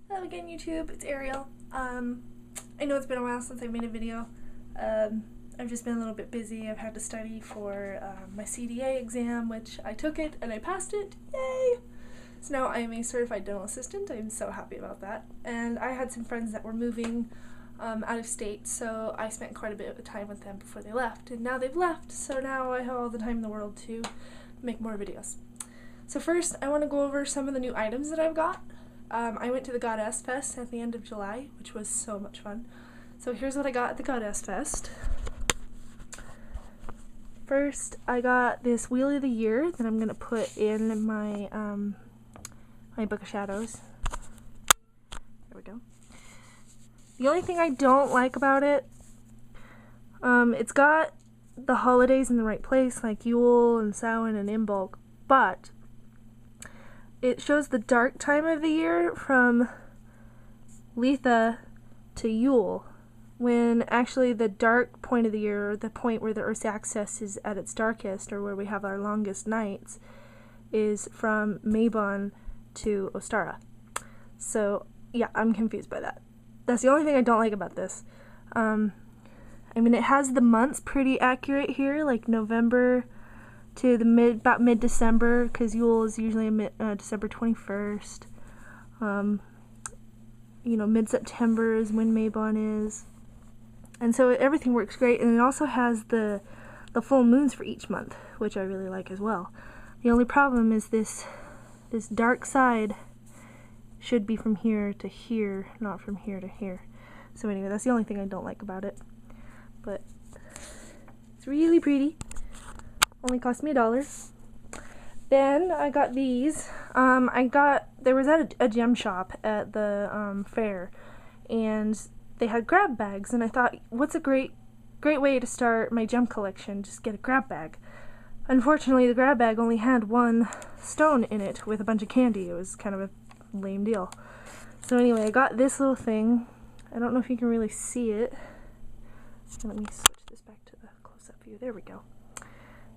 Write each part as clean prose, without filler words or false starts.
Hello again, YouTube. It's Ariel. I know it's been a while since I made a video. I've just been a little bit busy. I've had to study for my CDA exam, which I took it and I passed it. Yay! So now I am a certified dental assistant. I'm so happy about that. And I had some friends that were moving out of state, so I spent quite a bit of time with them before they left. And now they've left, so now I have all the time in the world to make more videos. So first, I want to go over some of the new items that I've got. I went to the Goddess Fest at the end of July, which was so much fun. So here's what I got at the Goddess Fest. First, I got this Wheel of the Year that I'm going to put in my, my Book of Shadows. There we go. The only thing I don't like about it, it's got the holidays in the right place, like Yule and Samhain and Imbolc, but it shows the dark time of the year from Letha to Yule, when actually the dark point of the year, or the point where the Earth's axis is at its darkest, or where we have our longest nights, is from Mabon to Ostara. So yeah, I'm confused by that. That's the only thing I don't like about this. I mean, it has the months pretty accurate here, like November to the about mid-December, because Yule is usually December 21st. You know, mid-September is when Mabon is. And so everything works great, and it also has the full moons for each month, which I really like as well. The only problem is this dark side should be from here to here, not from here to here. So anyway, that's the only thing I don't like about it. But it's really pretty. Only cost me $1. Then I got these. There was at a gem shop at the fair, and they had grab bags, and I thought, what's a great way to start my gem collection? Just get a grab bag. Unfortunately, the grab bag only had one stone in it with a bunch of candy. It was kind of a lame deal. So anyway, I got this little thing. I don't know if you can really see it. So let me switch this back to the close-up view. There we go.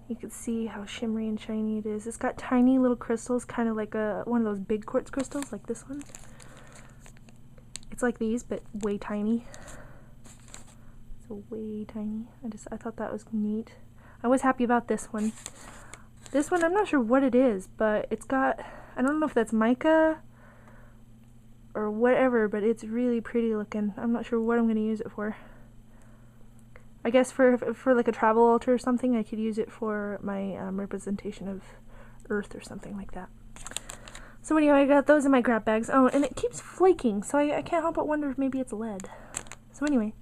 You can see how shimmery and shiny it is. It's got tiny little crystals, kind of like one of those big quartz crystals, like this one. It's like these, but way tiny. So way tiny. I thought that was neat. I was happy about this one. This one, I'm not sure what it is, but it's got, I don't know if that's mica or whatever, but it's really pretty looking. I'm not sure what I'm going to use it for. I guess for like a travel altar or something, I could use it for my representation of Earth or something like that. So anyway, I got those in my grab bags. Oh, and it keeps flaking, so I can't help but wonder if maybe it's lead. So anyway,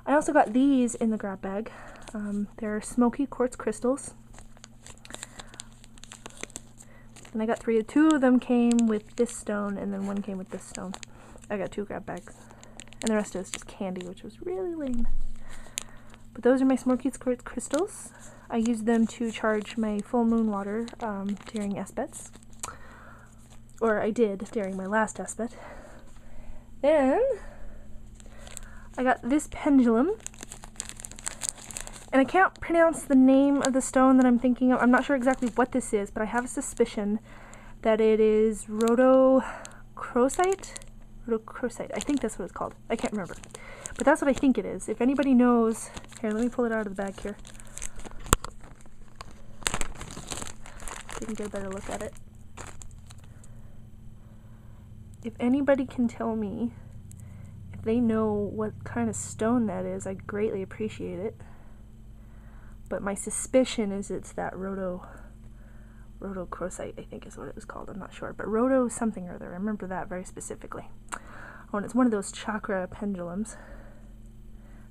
I also got these in the grab bag. They're smoky quartz crystals. And I got 3. 2 of them came with this stone, and then 1 came with this stone. I got 2 grab bags. And the rest of it's just candy, which was really lame. But those are my smoky quartz crystals. I used them to charge my full moon water during Espets. Or I did during my last Espet. Then I got this pendulum. And I can't pronounce the name of the stone that I'm thinking of. I'm not sure exactly what this is, but I have a suspicion that it is rhodochrosite? Rhodochrosite. I think that's what it's called. I can't remember. But that's what I think it is. If anybody knows... Here, let me pull it out of the bag here. So you can get a better look at it. If anybody can tell me if they know what kind of stone that is, I'd greatly appreciate it. But my suspicion is it's that rhodochrosite, I think is what it was called. I'm not sure. But rhodo something or other. I remember that very specifically. Oh, and it's one of those chakra pendulums.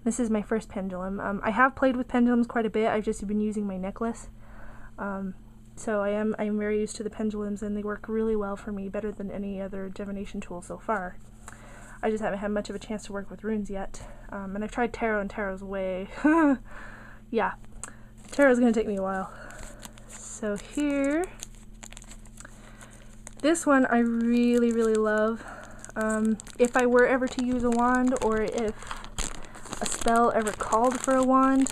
This is my first pendulum. I have played with pendulums quite a bit. I've just been using my necklace. So I am very used to the pendulums, and they work really well for me, better than any other divination tool so far. I just haven't had much of a chance to work with runes yet. And I've tried tarot, and tarot's way... yeah. Tarot's gonna take me a while. So here... This one I really, really love. If I were ever to use a wand, or if a spell ever called for a wand,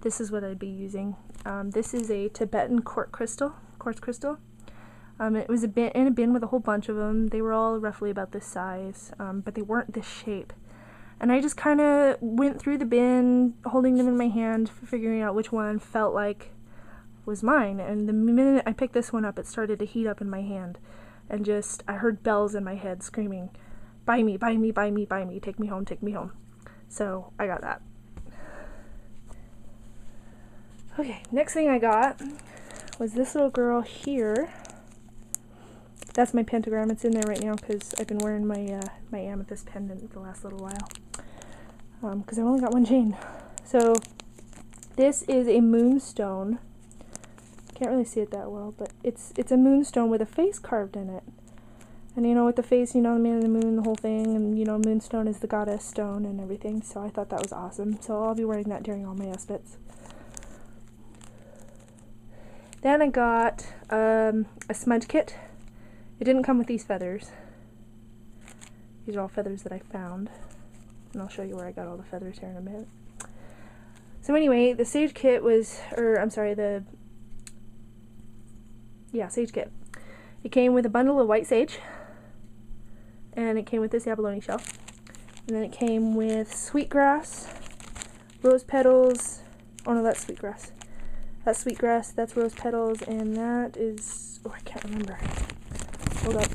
this is what I'd be using. This is a Tibetan quartz crystal. It was in a bin with a whole bunch of them. They were all roughly about this size, but they weren't this shape. And I just kind of went through the bin, holding them in my hand, figuring out which one felt like was mine. And the minute I picked this one up, it started to heat up in my hand. And just, I heard bells in my head screaming, buy me, buy me, buy me, buy me, take me home, take me home. So I got that. Okay, next thing I got was this little girl here. That's my pentagram. It's in there right now because I've been wearing my my amethyst pendant the last little while. Because I've only got one chain. So this is a moonstone. Can't really see it that well, but it's a moonstone with a face carved in it. And you know, with the face, you know, the man in the moon, the whole thing, and you know, moonstone is the goddess stone and everything. So I thought that was awesome. So I'll be wearing that during all my aspects. Then I got a smudge kit. It didn't come with these feathers. These are all feathers that I found. And I'll show you where I got all the feathers here in a minute. So anyway, the sage kit was, sage kit. It came with a bundle of white sage. And it came with this abalone shell. And then it came with sweetgrass, rose petals. Oh no, that's sweetgrass. That's sweetgrass, that's rose petals, and that is, oh, I can't remember. Hold up.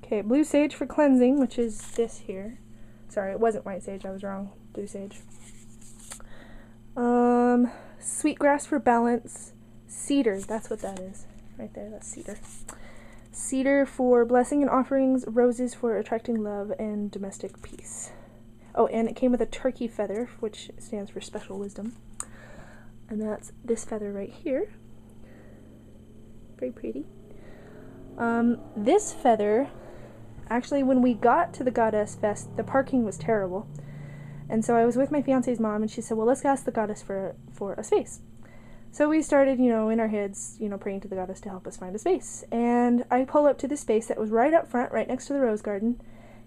Okay, blue sage for cleansing, which is this here. Sorry, it wasn't white sage, I was wrong. Blue sage. Sweetgrass for balance. Cedar, that's what that is. Right there, that's cedar. Cedar for blessing and offerings. Roses for attracting love and domestic peace. Oh, and it came with a turkey feather, which stands for special wisdom. And that's this feather right here. Very pretty. This feather, actually, when we got to the Goddess Fest, the parking was terrible. And so I was with my fiance's mom, and she said, well, let's ask the goddess for a space. So we started, you know, in our heads, you know, praying to the goddess to help us find a space. And I pull up to this space that was right up front, right next to the rose garden.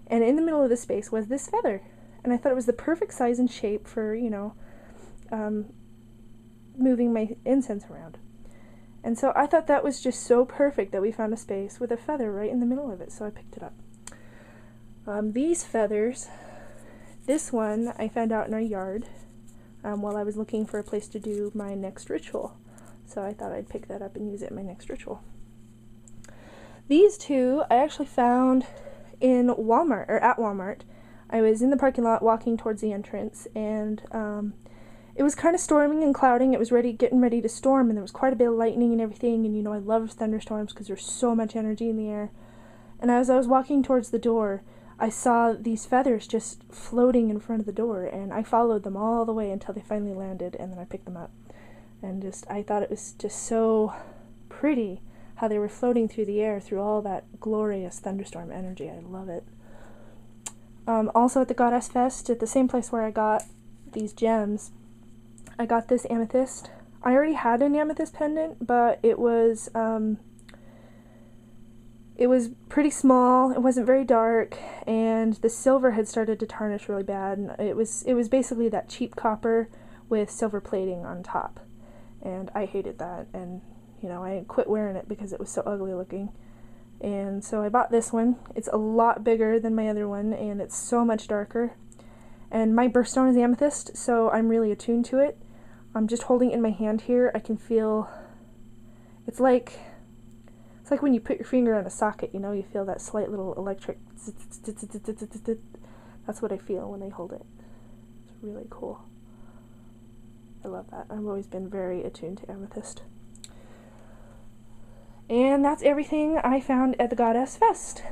And in the middle of the space was this feather. And I thought it was the perfect size and shape for, you know, moving my incense around. And so I thought that was just so perfect that we found a space with a feather right in the middle of it, so I picked it up. These feathers, this one I found out in our yard while I was looking for a place to do my next ritual. So I thought I'd pick that up and use it in my next ritual. These two I actually found in Walmart, or at Walmart. I was in the parking lot walking towards the entrance, and it was kind of storming and clouding. It was getting ready to storm, and there was quite a bit of lightning and everything, and you know I love thunderstorms because there's so much energy in the air. And as I was walking towards the door, I saw these feathers just floating in front of the door, and I followed them all the way until they finally landed, and then I picked them up. And I thought it was just so pretty how they were floating through the air through all that glorious thunderstorm energy. I love it. Also at the Goddess Fest, at the same place where I got these gems, I got this amethyst. I already had an amethyst pendant, but it was pretty small, it wasn't very dark, and the silver had started to tarnish really bad, and it was basically that cheap copper with silver plating on top. And I hated that, and you know, I quit wearing it because it was so ugly looking. And so I bought this one. It's a lot bigger than my other one, and it's so much darker. And my birthstone is amethyst, so I'm really attuned to it. I'm just holding it in my hand here. I can feel, it's like when you put your finger on a socket, you know, you feel that slight little electric, that's what I feel when I hold it. It's really cool. I love that. I've always been very attuned to amethyst. And that's everything I found at the Goddess Fest.